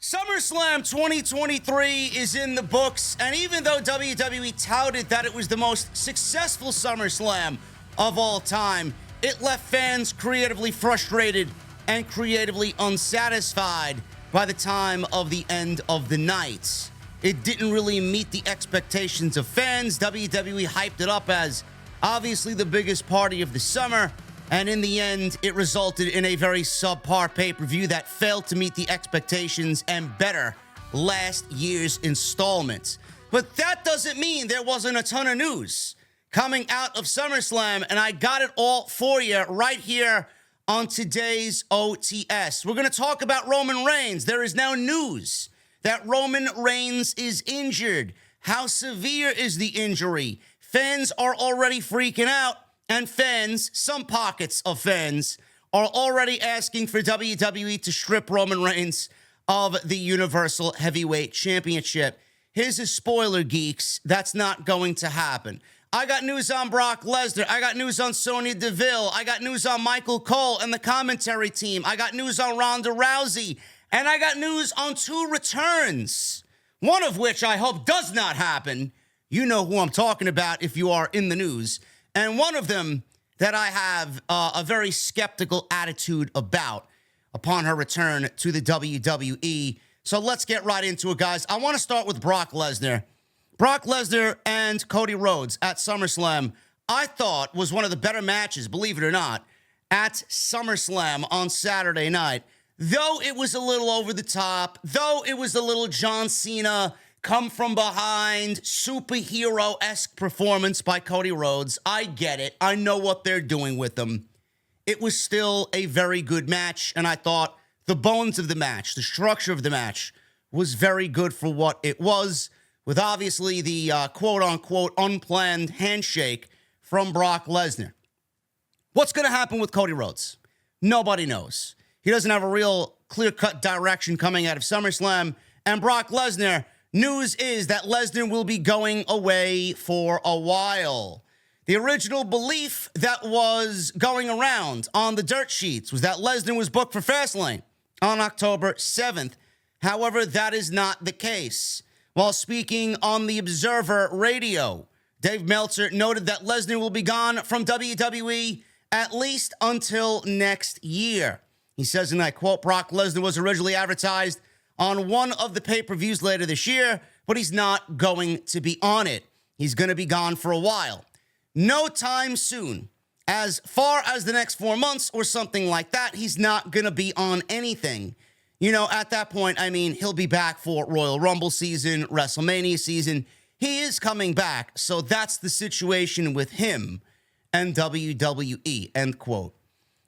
SummerSlam 2023 is in the books, and even though WWE touted that it was the most successful SummerSlam of all time, it left fans creatively frustrated and creatively unsatisfied by the time of the end of the night. It didn't really meet the expectations of fans. WWE hyped it up as obviously the biggest party of the summer, and in the end, it resulted in a very subpar pay-per-view that failed to meet the expectations and better last year's installments. But that doesn't mean there wasn't a ton of news coming out of SummerSlam, and I got it all for you right here on today's OTS. We're going to talk about Roman Reigns. There is now news that Roman Reigns is injured. How severe is the injury? Fans are already freaking out. And fans, some pockets of fans, are already asking for WWE to strip Roman Reigns of the Universal Heavyweight Championship. Here's a spoiler, geeks. That's not going to happen. I got news on Brock Lesnar. I got news on Sonya Deville. I got news on Michael Cole and the commentary team. I got news on Ronda Rousey. And I got news on two returns, one of which I hope does not happen. You know who I'm talking about if you are in the news. And one of them that I have a very skeptical attitude about upon her return to the WWE. So let's get right into it, guys. I want to start with Brock Lesnar. Brock Lesnar and Cody Rhodes at SummerSlam, I thought was one of the better matches, believe it or not, at SummerSlam on Saturday night. Though it was a little over the top, though it was a little John Cena come from behind, superhero-esque performance by Cody Rhodes. I get it. I know what they're doing with them. It was still a very good match, and I thought the bones of the match, the structure of the match, was very good for what it was, with obviously the quote-unquote unplanned handshake from Brock Lesnar. What's going to happen with Cody Rhodes? Nobody knows. He doesn't have a real clear-cut direction coming out of SummerSlam, and Brock Lesnar, news is that Lesnar will be going away for a while. The original belief that was going around on the dirt sheets was that Lesnar was booked for Fastlane on October 7th. However, that is not the case. While speaking on the Observer Radio, Dave Meltzer noted that Lesnar will be gone from WWE at least until next year. He says, and I quote, Brock Lesnar was originally advertised on one of the pay-per-views later this year, but he's not going to be on it. He's going to be gone for a while. No time soon. As far as the next 4 months or something like that, he's not going to be on anything. You know, at that point, I mean, he'll be back for Royal Rumble season, WrestleMania season. He is coming back, so that's the situation with him and WWE, end quote.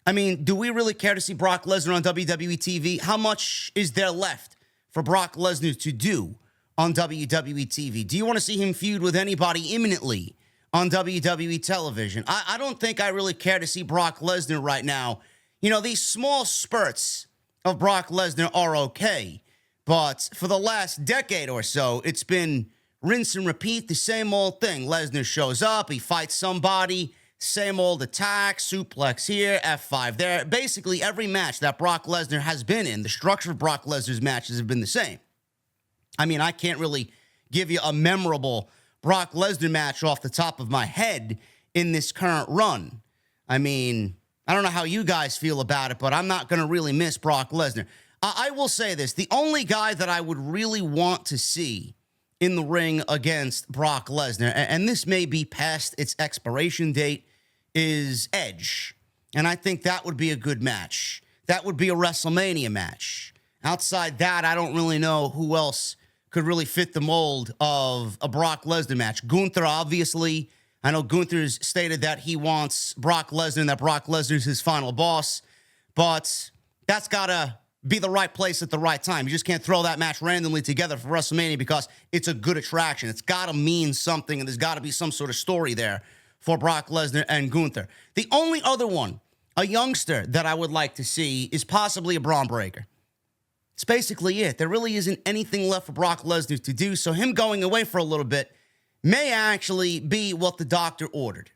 I mean, do we really care to see Brock Lesnar on WWE TV? How much is there left for Brock Lesnar to do on WWE TV? Do you want to see him feud with anybody imminently on WWE television? I don't think I really care to see Brock Lesnar right now. You know, these small spurts of Brock Lesnar are okay, but for the last decade or so, it's been rinse and repeat, the same old thing. Lesnar shows up, he fights somebody, same old attack, suplex here, F5 there. Basically, every match that Brock Lesnar has been in, the structure of Brock Lesnar's matches have been the same. I mean, I can't really give you a memorable Brock Lesnar match off the top of my head in this current run. I mean, I don't know how you guys feel about it, but I'm not going to really miss Brock Lesnar. I will say this. The only guy that I would really want to see in the ring against Brock Lesnar, and this may be past its expiration date, is Edge. And I think that would be a good match. That would be a WrestleMania match. Outside that, I don't really know who else could really fit the mold of a Brock Lesnar match. Gunther, obviously. I know Gunther's stated that he wants Brock Lesnar and that Brock Lesnar's his final boss. But that's got to be the right place at the right time. You just can't throw that match randomly together for WrestleMania because it's a good attraction. It's got to mean something, and there's got to be some sort of story there for Brock Lesnar and Gunther. The only other one, a youngster that I would like to see, is possibly a Braun Breaker. It's basically it. There really isn't anything left for Brock Lesnar to do, so him going away for a little bit may actually be what the doctor ordered.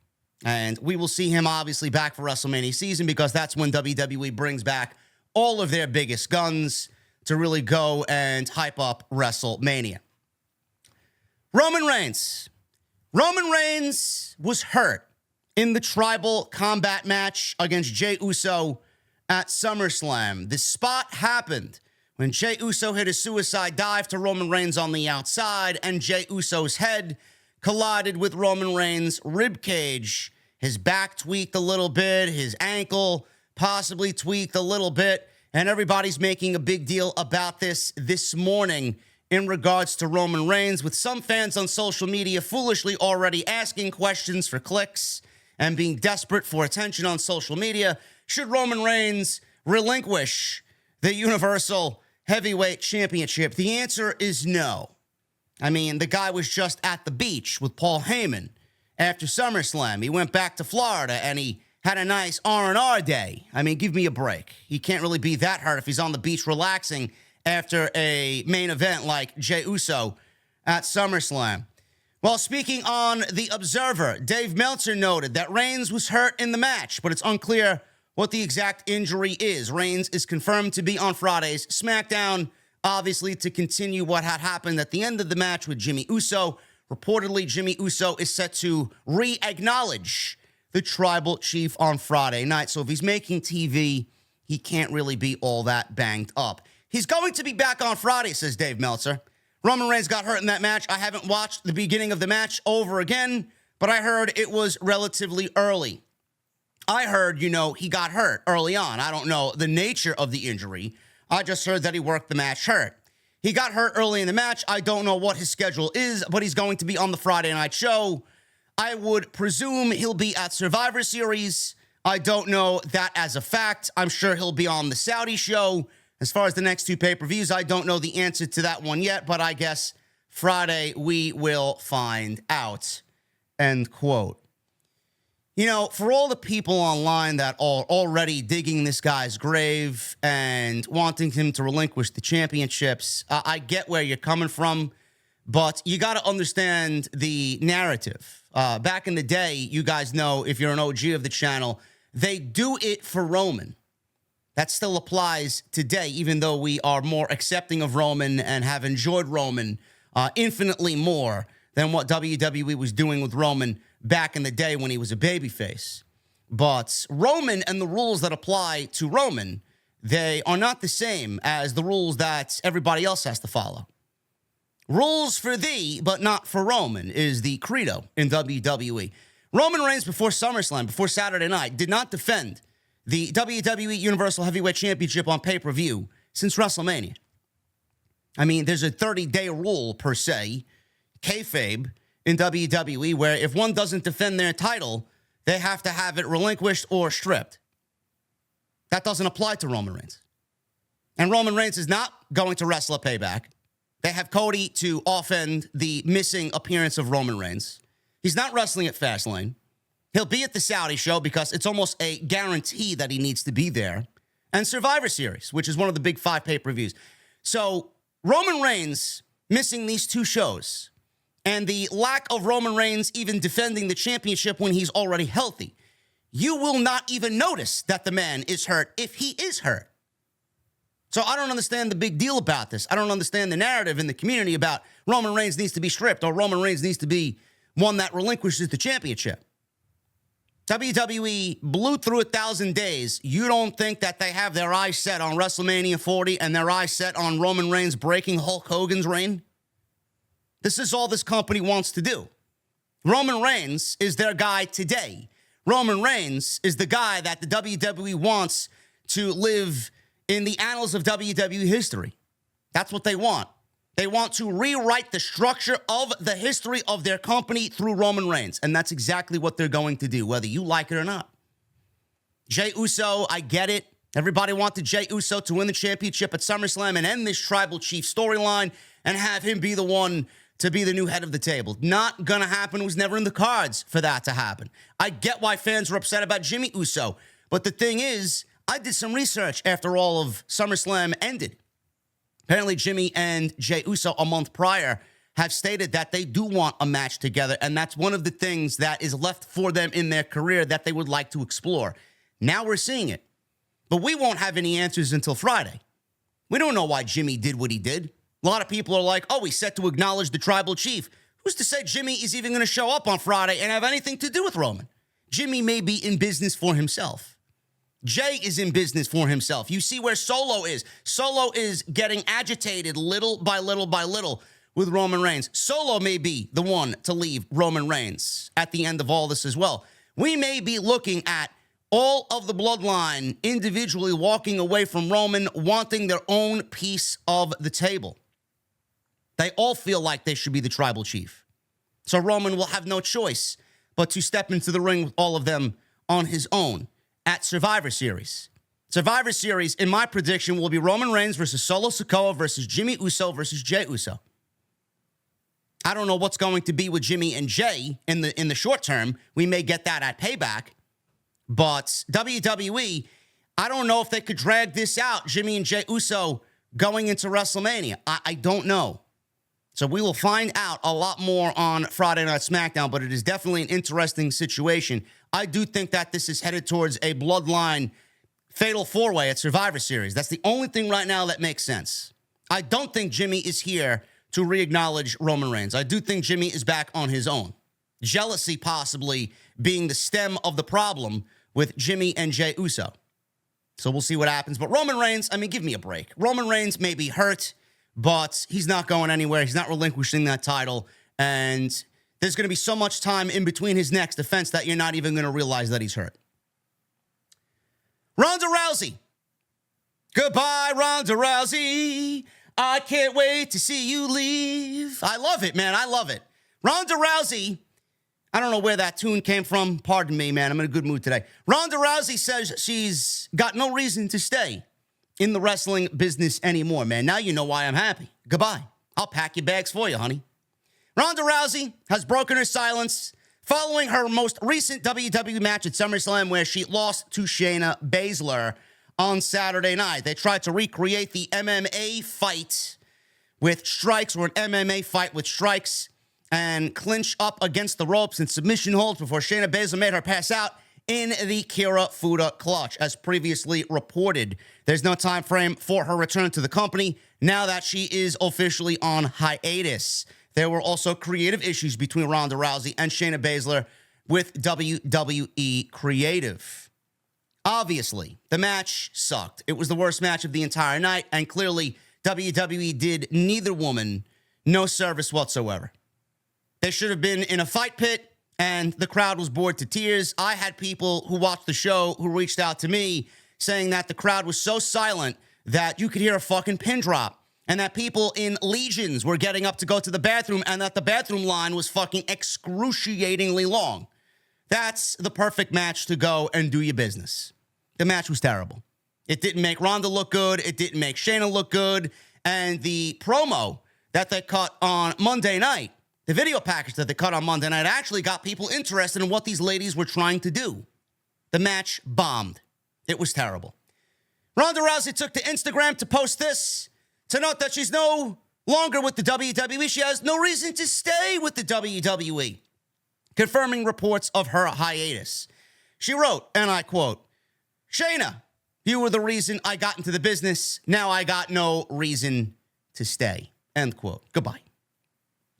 And we will see him obviously back for WrestleMania season because that's when WWE brings back all of their biggest guns to really go and hype up WrestleMania. Roman Reigns. Roman Reigns was hurt in the tribal combat match against Jey Uso at SummerSlam. The spot happened when Jey Uso hit a suicide dive to Roman Reigns on the outside, and Jey Uso's head collided with Roman Reigns' ribcage. His back tweaked a little bit, his ankle possibly tweaked a little bit, and everybody's making a big deal about this morning in regards to Roman Reigns, with some fans on social media foolishly already asking questions for clicks and being desperate for attention on social media. Should Roman Reigns relinquish the Universal Heavyweight Championship? The answer is no. I mean, the guy was just at the beach with Paul Heyman after SummerSlam. He went back to Florida and he had a nice R&R day. I mean, give me a break. He can't really be that hurt if he's on the beach relaxing after a main event like Jey Uso at SummerSlam. While speaking on The Observer, Dave Meltzer noted that Reigns was hurt in the match, but it's unclear what the exact injury is. Reigns is confirmed to be on Friday's SmackDown, obviously to continue what had happened at the end of the match with Jimmy Uso. Reportedly, Jimmy Uso is set to re-acknowledge the tribal chief on Friday night. So if he's making TV, he can't really be all that banged up. He's going to be back on Friday, says Dave Meltzer. Roman Reigns got hurt in that match. I haven't watched the beginning of the match over again, but I heard it was relatively early. I heard, he got hurt early on. I don't know the nature of the injury. I just heard that he worked the match hurt. He got hurt early in the match. I don't know what his schedule is, but he's going to be on the Friday night show. I would presume he'll be at Survivor Series. I don't know that as a fact. I'm sure he'll be on the Saudi show. As far as the next two pay-per-views, I don't know the answer to that one yet, but I guess Friday we will find out. End quote. For all the people online that are already digging this guy's grave and wanting him to relinquish the championships, I get where you're coming from, but you got to understand the narrative. Back in the day, you guys know, if you're an OG of the channel, they do it for Roman. That still applies today, even though we are more accepting of Roman and have enjoyed Roman infinitely more than what WWE was doing with Roman back in the day when he was a babyface. But Roman and the rules that apply to Roman, they are not the same as the rules that everybody else has to follow. Rules for thee, but not for Roman, is the credo in WWE. Roman Reigns, before SummerSlam, before Saturday night, did not defend the WWE Universal Heavyweight Championship on pay-per-view since WrestleMania. I mean, there's a 30-day rule, per se, kayfabe, in WWE, where if one doesn't defend their title, they have to have it relinquished or stripped. That doesn't apply to Roman Reigns. And Roman Reigns is not going to wrestle a Payback. They have Cody to offend the missing appearance of Roman Reigns. He's not wrestling at Fastlane. He'll be at the Saudi show because it's almost a guarantee that he needs to be there. And Survivor Series, which is one of the big 5 pay-per-views. So Roman Reigns missing these 2 shows and the lack of Roman Reigns even defending the championship when he's already healthy, you will not even notice that the man is hurt if he is hurt. So I don't understand the big deal about this. I don't understand the narrative in the community about Roman Reigns needs to be stripped or Roman Reigns needs to be one that relinquishes the championship. WWE blew through 1,000 days. You don't think that they have their eyes set on WrestleMania 40 and their eyes set on Roman Reigns breaking Hulk Hogan's reign? This is all this company wants to do. Roman Reigns is their guy today. Roman Reigns is the guy that the WWE wants to live in the annals of WWE history. That's what they want. They want to rewrite the structure of the history of their company through Roman Reigns. And that's exactly what they're going to do, whether you like it or not. Jey Uso, I get it. Everybody wanted Jey Uso to win the championship at SummerSlam and end this tribal chief storyline and have him be the one to be the new head of the table. Not going to happen. It was never in the cards for that to happen. I get why fans were upset about Jimmy Uso. But the thing is, I did some research after all of SummerSlam ended. Apparently, Jimmy and Jey Uso a month prior have stated that they do want a match together, and that's one of the things that is left for them in their career that they would like to explore. Now we're seeing it. But we won't have any answers until Friday. We don't know why Jimmy did what he did. A lot of people are like, oh, he's set to acknowledge the tribal chief. Who's to say Jimmy is even going to show up on Friday and have anything to do with Roman? Jimmy may be in business for himself. Jey is in business for himself. You see where Solo is. Solo is getting agitated little by little by little with Roman Reigns. Solo may be the one to leave Roman Reigns at the end of all this as well. We may be looking at all of the bloodline individually walking away from Roman, wanting their own piece of the table. They all feel like they should be the tribal chief. So Roman will have no choice but to step into the ring with all of them on his own at Survivor Series. Survivor Series, in my prediction, will be Roman Reigns versus Solo Sikoa versus Jimmy Uso versus Jey Uso. I don't know what's going to be with Jimmy and Jey in the short term. We may get that at Payback. But WWE, I don't know if they could drag this out, Jimmy and Jey Uso going into WrestleMania. I don't know. So we will find out a lot more on Friday Night SmackDown, but it is definitely an interesting situation. I do think that this is headed towards a bloodline fatal four-way at Survivor Series. That's the only thing right now that makes sense. I don't think Jimmy is here to re-acknowledge Roman Reigns. I do think Jimmy is back on his own. Jealousy possibly being the stem of the problem with Jimmy and Jey Uso. So we'll see what happens. But Roman Reigns, I mean, give me a break. Roman Reigns may be hurt, but he's not going anywhere. He's not relinquishing that title. And there's going to be so much time in between his next defense that you're not even going to realize that he's hurt. Ronda Rousey. Goodbye, Ronda Rousey. I can't wait to see you leave. I love it, man. I love it. Ronda Rousey, I don't know where that tune came from. Pardon me, man. I'm in a good mood today. Ronda Rousey says she's got no reason to stay in the wrestling business anymore, man. Now you know why I'm happy. Goodbye. I'll pack your bags for you, honey. Ronda Rousey has broken her silence following her most recent WWE match at SummerSlam, where she lost to Shayna Baszler on Saturday night. They tried to recreate the MMA fight with strikes, or an MMA fight with strikes, and clinch up against the ropes and submission holds before Shayna Baszler made her pass out in the Kira Fuda clutch, as previously reported. There's no time frame for her return to the company now that she is officially on hiatus. There were also creative issues between Ronda Rousey and Shayna Baszler with WWE Creative. Obviously, the match sucked. It was the worst match of the entire night, and clearly WWE did neither woman no service whatsoever. They should have been in a fight pit, and the crowd was bored to tears. I had people who watched the show who reached out to me saying that the crowd was so silent that you could hear a fucking pin drop, and that people in legions were getting up to go to the bathroom, and that the bathroom line was fucking excruciatingly long. That's the perfect match to go and do your business. The match was terrible. It didn't make Ronda look good. It didn't make Shayna look good. And the promo that they cut on Monday night, the video package that they cut on Monday night, actually got people interested in what these ladies were trying to do. The match bombed. It was terrible. Ronda Rousey took to Instagram to post this, to note that she's no longer with the WWE. She has no reason to stay with the WWE, confirming reports of her hiatus. She wrote, and I quote, "Shayna, you were the reason I got into the business. Now I got no reason to stay." End quote. Goodbye.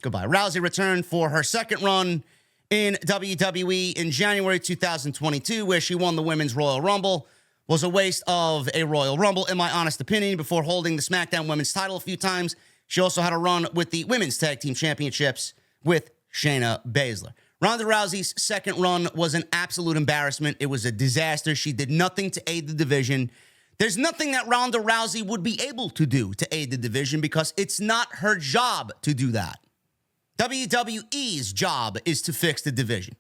Goodbye. Rousey returned for her second run in WWE in January 2022, where she won the Women's Royal Rumble. Was a waste of a Royal Rumble, in my honest opinion, before holding the SmackDown Women's title a few times. She also had a run with the Women's Tag Team Championships with Shayna Baszler. Ronda Rousey's second run was an absolute embarrassment. It was a disaster. She did nothing to aid the division. There's nothing that Ronda Rousey would be able to do to aid the division because it's not her job to do that. WWE's job is to fix the division.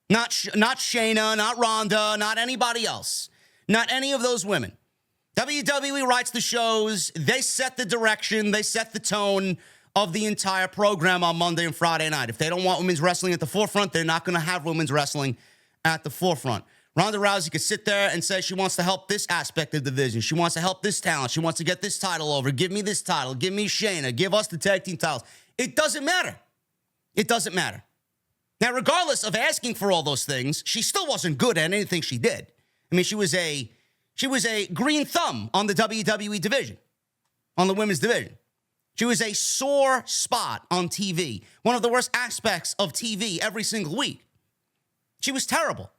Not Shayna, not Ronda, not anybody else. Not any of those women. WWE writes the shows. They set the direction. They set the tone of the entire program on Monday and Friday night. If they don't want women's wrestling at the forefront, they're not going to have women's wrestling at the forefront. Ronda Rousey could sit there and say she wants to help this aspect of the division. She wants to help this talent. She wants to get this title over. Give me this title. Give me Shayna. Give us the tag team titles. It doesn't matter. It doesn't matter. Now, regardless of asking for all those things, she still wasn't good at anything she did. I mean, she was a green thumb on the WWE division. on the women's division. She was a sore spot on TV, one of the worst aspects of TV every single week. She was terrible.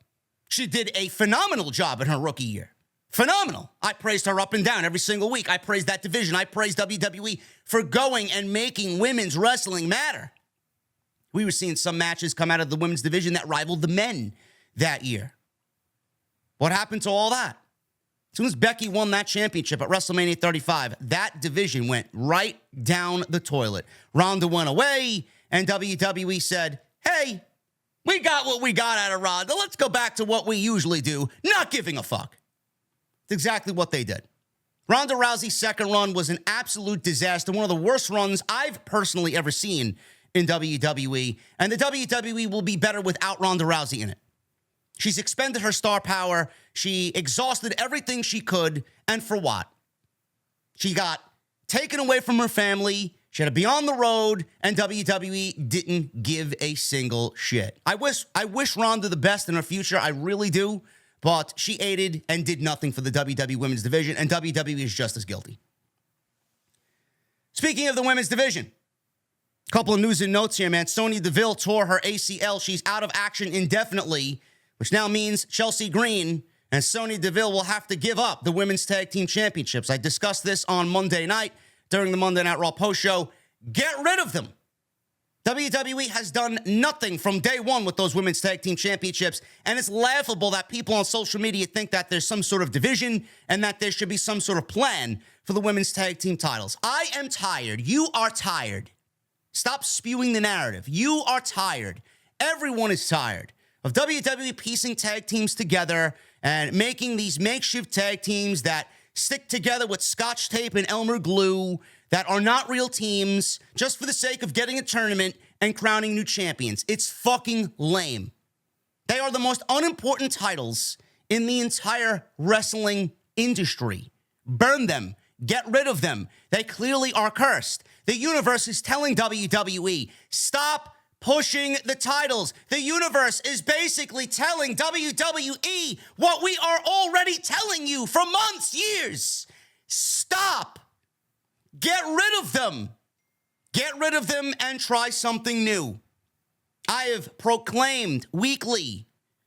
She did a phenomenal job in her rookie year. Phenomenal. I praised her up and down every single week. I praised that division. I praised WWE for going and making women's wrestling matter. We were seeing some matches come out of the women's division that rivaled the men that year. What happened to all that? As soon as Becky won that championship at WrestleMania 35, that division went right down the toilet. Ronda went away, and WWE said, hey, we got what we got out of Ronda. Let's go back to what we usually do, not giving a fuck. It's exactly what they did. Ronda Rousey's second run was an absolute disaster, one of the worst runs I've personally ever seen in WWE, and the WWE will be better without Ronda Rousey in it. She's expended her star power. She exhausted everything she could, and for what? She got taken away from her family. She had to be on the road, and WWE didn't give a single shit. I wish Ronda the best in her future. I really do. But she aided and did nothing for the WWE Women's Division, and WWE is just as guilty. Speaking of the Women's Division, a couple of news and notes here, man. Sonya Deville tore her ACL. She's out of action indefinitely, which now means Chelsea Green and Sonya Deville will have to give up the Women's Tag Team Championships. I discussed this on Monday night during the Monday Night Raw post show. Get rid of them. WWE has done nothing from day one with those Women's Tag Team Championships, and it's laughable that people on social media think that there's some sort of division and that there should be some sort of plan for the Women's Tag Team titles. I am tired. You are tired. Stop spewing the narrative. You are tired. Everyone is tired of WWE piecing tag teams together and making these makeshift tag teams that stick together with scotch tape and Elmer glue that are not real teams just for the sake of getting a tournament and crowning new champions. It's fucking lame. They are the most unimportant titles in the entire wrestling industry. Burn them. Get rid of them. They clearly are cursed. The universe is telling WWE, stop pushing the titles. The universe is basically telling WWE what we are already telling you for months, years. Stop. Get rid of them. Get rid of them and try something new. I have proclaimed weekly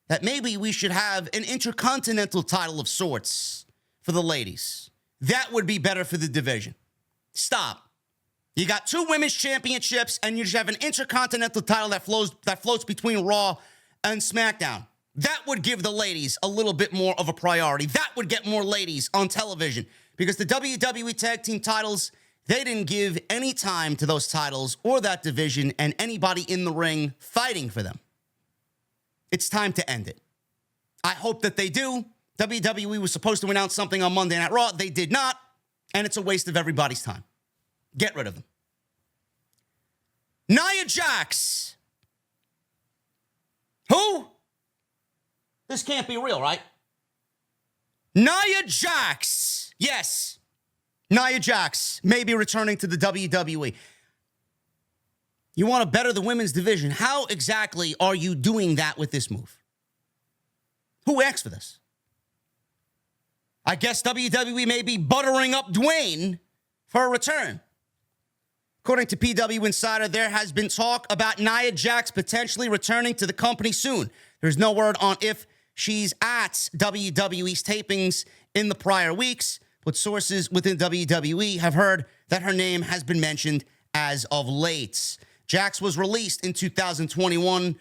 that maybe we should have an intercontinental title of sorts for the ladies. That would be better for the division. Stop. You got two women's championships, and you just have an intercontinental title that floats between Raw and SmackDown. That would give the ladies a little bit more of a priority. That would get more ladies on television, because the WWE Tag Team titles, they didn't give any time to those titles or that division and anybody in the ring fighting for them. It's time to end it. I hope that they do. WWE was supposed to announce something on Monday Night Raw. They did not, and it's a waste of everybody's time. Get rid of them. Nia Jax. Who? This can't be real, right? Nia Jax. Yes. Nia Jax may be returning to the WWE. You want to better the women's division. How exactly are you doing that with this move? Who asked for this? I guess WWE may be buttering up Dwayne for a return. According to PW Insider, there has been talk about Nia Jax potentially returning to the company soon. There's no word on if she's at WWE's tapings in the prior weeks, but sources within WWE have heard that her name has been mentioned as of late. Jax was released in 2021.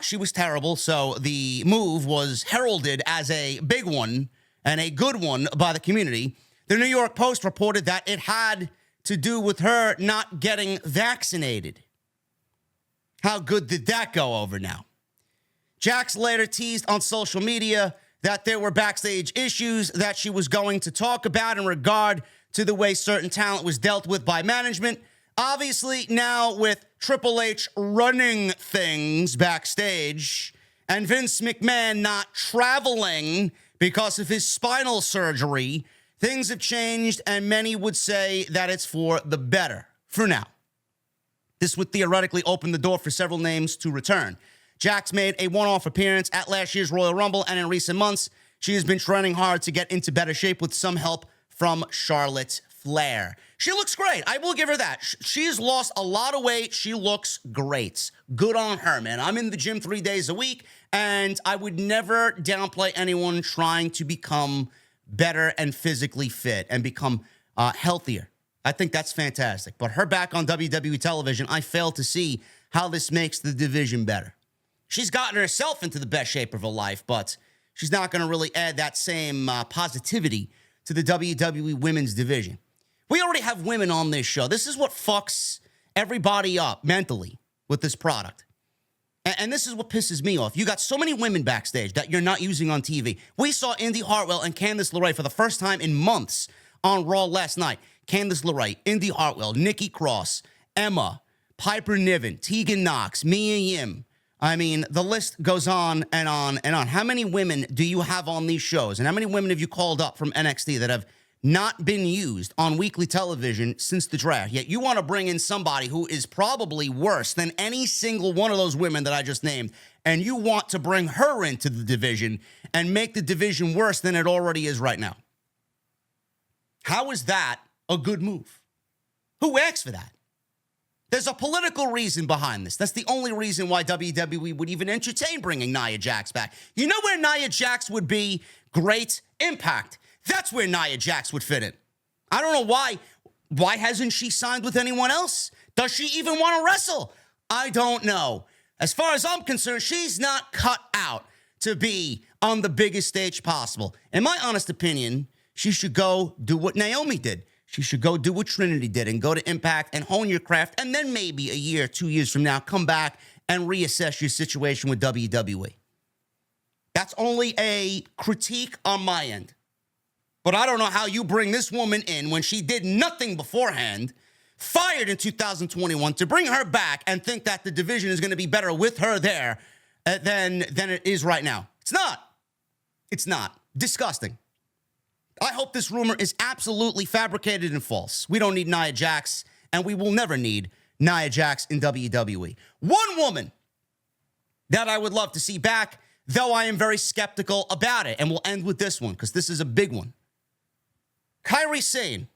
She was terrible, so the move was heralded as a big one and a good one by the community. The New York Post reported that it had to do with her not getting vaccinated. How good did that go over now? Jax later teased on social media that there were backstage issues that she was going to talk about in regard to the way certain talent was dealt with by management. Obviously, now with Triple H running things backstage and Vince McMahon not traveling because of his spinal surgery, things have changed, and many would say that it's for the better for now. This would theoretically open the door for several names to return. Jax made a one-off appearance at last year's Royal Rumble, and in recent months, she has been training hard to get into better shape with some help from Charlotte flair. She looks great. I will give her that. She's lost a lot of weight. She looks great. Good on her, man. I'm in the gym 3 days a week, and I would never downplay anyone trying to become better and physically fit and become healthier. I think that's fantastic. But her back on WWE television, I fail to see how this makes the division better. She's gotten herself into the best shape of her life, but she's not going to really add that same positivity to the WWE women's division. We already have women on this show. This is what fucks everybody up mentally with this product. And this is what pisses me off. You got so many women backstage that you're not using on TV. We saw Indy Hartwell and Candice LeRae for the first time in months on Raw last night. Candice LeRae, Indy Hartwell, Nikki Cross, Emma, Piper Niven, Tegan Knox, Mia Yim. I mean, the list goes on and on and on. How many women do you have on these shows? And how many women have you called up from NXT that have not been used on weekly television since the draft? Yet you want to bring in somebody who is probably worse than any single one of those women that I just named, and you want to bring her into the division and make the division worse than it already is right now. How is that a good move? Who asked for that? There's a political reason behind this. That's the only reason why WWE would even entertain bringing Nia Jax back. You know where Nia Jax would be great? Impact. That's where Nia Jax would fit in. I don't know why. Why hasn't she signed with anyone else? Does she even want to wrestle? I don't know. As far as I'm concerned, she's not cut out to be on the biggest stage possible. In my honest opinion, she should go do what Naomi did. She should go do what Trinity did and go to Impact and hone your craft, and then maybe a year, 2 years from now, come back and reassess your situation with WWE. That's only a critique on my end. But I don't know how you bring this woman in when she did nothing beforehand, fired in 2021, to bring her back and think that the division is going to be better with her there than it is right now. It's not. It's not. Disgusting. I hope this rumor is absolutely fabricated and false. We don't need Nia Jax, and we will never need Nia Jax in WWE. One woman that I would love to see back, though I am very skeptical about it, and we'll end with this one because this is a big one. Kyrie Sane.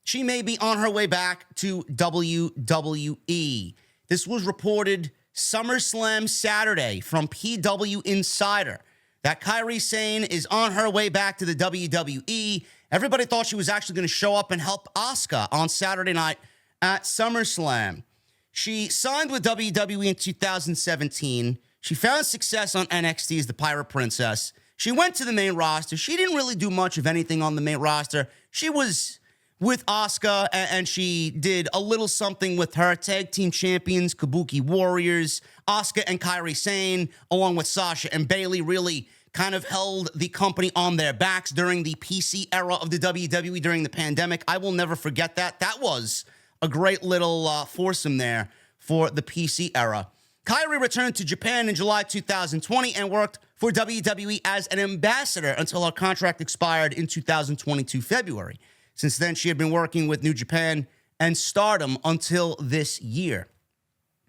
She may be on her way back to WWE. This was reported SummerSlam Saturday from PW Insider that Kyrie Sane is on her way back to the WWE. Everybody thought she was actually going to show up and help Asuka on Saturday night at SummerSlam. She signed with WWE in 2017. She found success on NXT as the Pirate Princess. She went to the main roster. She didn't really do much of anything on the main roster. She was with Asuka, and she did a little something with her tag team champions, Kabuki Warriors. Asuka and Kairi Sane, along with Sasha and Bayley, really kind of held the company on their backs during the PC era of the WWE during the pandemic. I will never forget that. That was a great little foursome there for the PC era. Kairi returned to Japan in July 2020 and worked for WWE as an ambassador until her contract expired in 2022 February. Since then, she had been working with New Japan and Stardom until this year.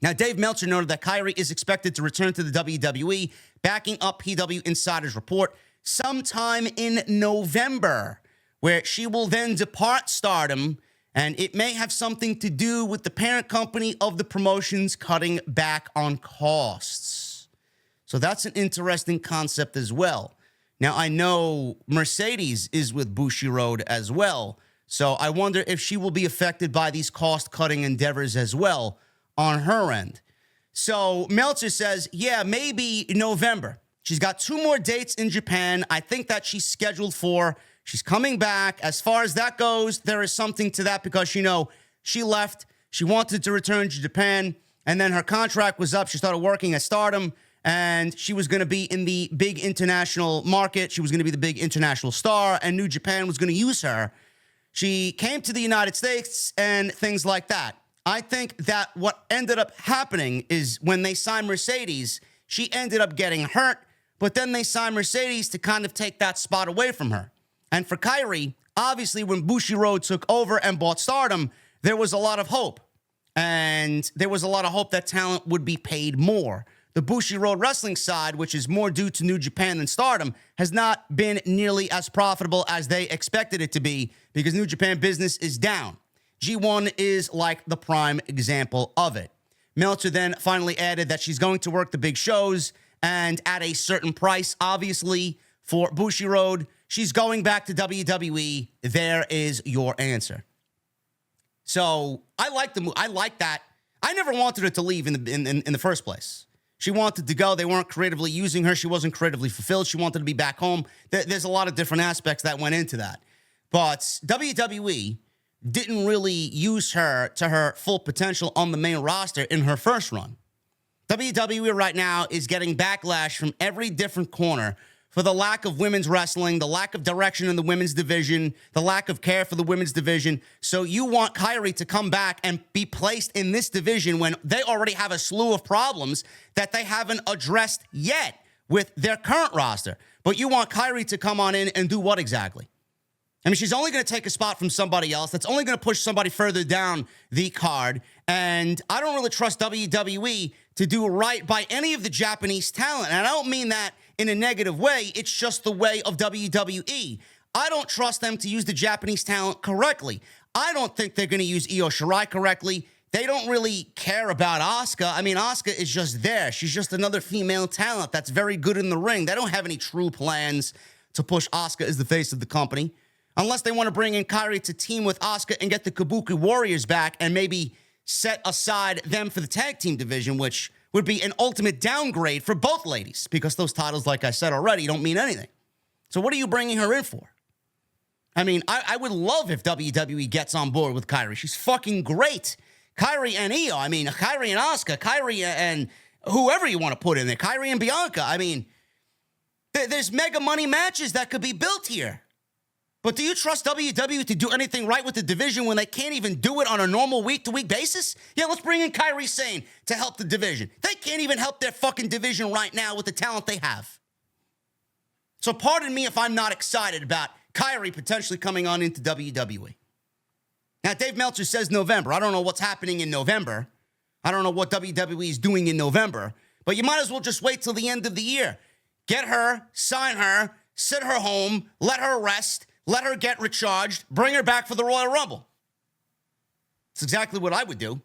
Now, Dave Meltzer noted that Kairi is expected to return to the WWE, backing up PW Insider's report, sometime in November, where she will then depart Stardom, and it may have something to do with the parent company of the promotions cutting back on costs. So that's an interesting concept as well. Now, I know Mercedes is with Bushiroad as well, so I wonder if she will be affected by these cost-cutting endeavors as well on her end. So Meltzer says, yeah, maybe November. She's got 2 more dates in Japan. I think that she's scheduled for. She's coming back. As far as that goes, there is something to that because, you know, she left. She wanted to return to Japan, and then her contract was up. She started working at Stardom, and she was going to be in the big international market. She was going to be the big international star, and New Japan was going to use her. She came to the United States and things like that. I think that what ended up happening is when they signed Mercedes, she ended up getting hurt, but then they signed Mercedes to kind of take that spot away from her. And for Kairi, obviously when Bushiroad took over and bought Stardom, there was a lot of hope. And there was a lot of hope that talent would be paid more. The Bushiroad wrestling side, which is more due to New Japan than Stardom, has not been nearly as profitable as they expected it to be because New Japan business is down. G1 is like the prime example of it. Meltzer then finally added that she's going to work the big shows and at a certain price. Obviously, for Bushiroad, she's going back to WWE. There is your answer. So I like the move. I like that. I never wanted her to leave in the first place. She wanted to go. They weren't creatively using her. She wasn't creatively fulfilled. She wanted to be back home. There's a lot of different aspects that went into that. But WWE didn't really use her to her full potential on the main roster in her first run. WWE right now is getting backlash from every different corner for the lack of women's wrestling, the lack of direction in the women's division, the lack of care for the women's division. So you want Kyrie to come back and be placed in this division when they already have a slew of problems that they haven't addressed yet with their current roster. But you want Kyrie to come on in and do what exactly? I mean, she's only going to take a spot from somebody else. That's only going to push somebody further down the card. And I don't really trust WWE to do right by any of the Japanese talent. And I don't mean that in a negative way. It's just the way of WWE. I don't trust them to use the Japanese talent correctly. I don't think they're going to use Io Shirai correctly. They don't really care about Asuka. I mean, Asuka is just there. She's just another female talent that's very good in the ring. They don't have any true plans to push Asuka as the face of the company. Unless they want to bring in Kairi to team with Asuka and get the Kabuki Warriors back and maybe set aside them for the tag team division, which would be an ultimate downgrade for both ladies because those titles, like I said already, don't mean anything. So what are you bringing her in for? I mean, I would love if WWE gets on board with Kairi. She's fucking great. Kairi and Io. I mean, Kairi and Asuka. Kairi and whoever you want to put in there. Kairi and Bianca. I mean, there's mega money matches that could be built here. But do you trust WWE to do anything right with the division when they can't even do it on a normal week-to-week basis? Yeah, let's bring in Kyrie Sane to help the division. They can't even help their fucking division right now with the talent they have. So pardon me if I'm not excited about Kyrie potentially coming on into WWE. Now, Dave Meltzer says November. I don't know what's happening in November. I don't know what WWE is doing in November. But you might as well just wait till the end of the year. Get her, sign her, sit her home, let her rest, let her get recharged, bring her back for the Royal Rumble. That's exactly what I would do. As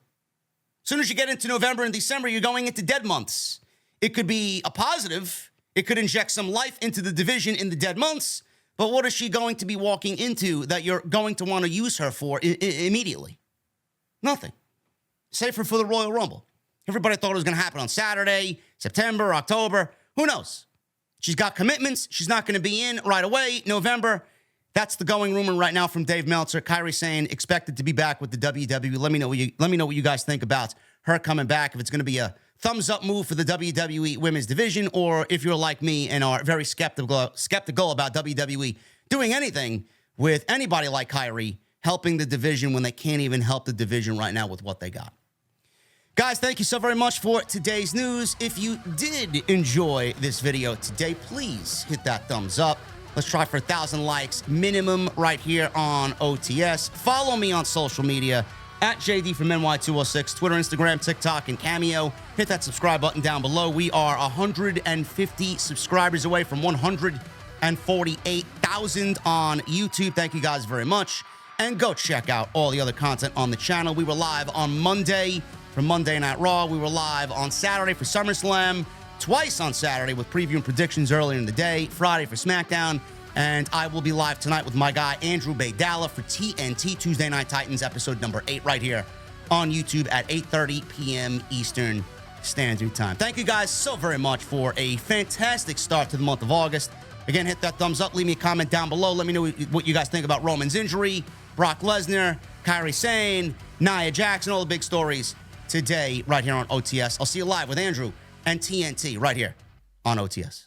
soon as you get into November and December, you're going into dead months. It could be a positive. It could inject some life into the division in the dead months. But what is she going to be walking into that you're going to want to use her for immediately? Nothing. Save her for the Royal Rumble. Everybody thought it was going to happen on Saturday, September, October. Who knows? She's got commitments. She's not going to be in right away. November. That's the going rumor right now from Dave Meltzer. Kyrie Sane expected to be back with the WWE. Let me know what you guys think about her coming back. If it's going to be a thumbs up move for the WWE Women's Division, or if you're like me and are very skeptical about WWE doing anything with anybody like Kyrie helping the division when they can't even help the division right now with what they got. Guys, thank you so very much for today's news. If you did enjoy this video today, please hit that thumbs up. Let's try for 1,000 likes minimum right here on OTS. Follow me on social media at JD from NY206, Twitter, Instagram, TikTok, and Cameo. Hit that subscribe button down below. We are 150 subscribers away from 148,000 on YouTube. Thank you guys very much. And go check out all the other content on the channel. We were live on Monday for Monday Night Raw. We were live on Saturday for SummerSlam. Twice on Saturday with preview and predictions earlier in the day, Friday for SmackDown, and I will be live tonight with my guy Andrew Baydala for TNT Tuesday Night Titans episode number 8 right here on YouTube at 8:30 p.m. Eastern Standard Time. Thank you guys so very much for a fantastic start to the month of August. Again, hit that thumbs up, leave me a comment down below, let me know what you guys think about Roman's injury, Brock Lesnar, Kairi Sane, Nia Jax, and all the big stories today right here on OTS. I'll see you live with Andrew and TNT right here on OTS.